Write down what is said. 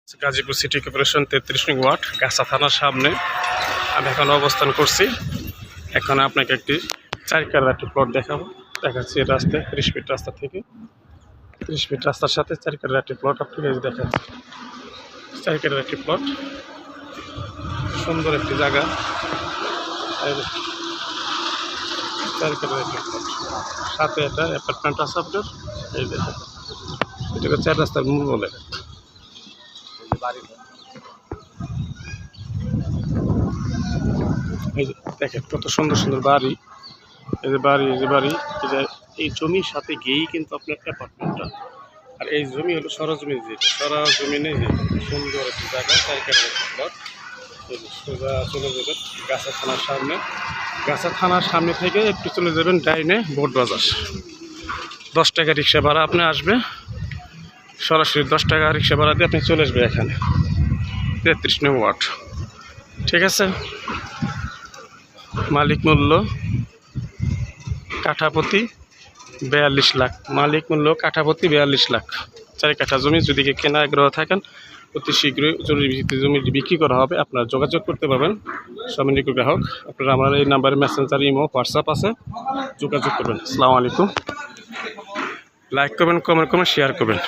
Gazipur city corporation 33 নং word গাছা থানার সামনে আমি এখন অবস্থান করছি। এখন আপনাকে একটি 4 কালার একটি প্লট দেখাবো। দেখাচ্ছি রাস্তায় 30 ফিট রাস্তা থেকে 30 ফিট রাস্তার সাথে 4 কালার একটি প্লট আপনাকে দেখাচ্ছি। 4 কালার একটি প্লট, সুন্দর একটি জায়গা। 4 কালার একটি প্লট, সাথে একটা অ্যাপার্টমেন্ট আছে আপনার। এই দেখেন, এটাকে 4 রাস্তার মূল বলে। এই যে দেখেন কত সুন্দর সুন্দর বাড়ি, এই যে বাড়ি, এই যে বাড়ি, এই জমির সাথে গিয়েই কিন্তু আপনার অ্যাপার্টমেন্টটা। আর এই জমি হলো সরজমি, যেটা সরজমিনে যে সুন্দর একটি জায়গা, 4 কালার একটি প্লট। এই যে সোজা চলে যাবেন গাছা থানার সামনে, গাছা থানার সামনে থেকে একটু চলে যাবেন ডাইনে বোট বাজার। 10 টাকা রিক্সা ভাড়া আপনি আসবে, সরাসরি 10 টাকা রিক্সা ভাড়া দিয়ে আপনি চলে আসবে এখানে 33 নং ওয়ার্ড। ঠিক আছে। মালিক মূল্য কাঠাপ্রতি 42 লাখ, মালিক মূল্য কাঠাপ্রতি 42 লাখ। 4 কাঠা জমি, যদি কেনা আগ্রহ থাকেন অতি শীঘ্রই জরুরি ভিত্তিতে জমিটি বিক্রি করা হবে। আপনারা যোগাযোগ করতে পারবেন সম্মানিত গ্রাহক। আপনারা আমার এই নাম্বারে মেসেঞ্জার, ইমো, হোয়াটসঅ্যাপ আছে, যোগাযোগ করবেন। আসসালামু আলাইকুম। লাইক করবেন, কমেন্ট করবেন, শেয়ার করবেন।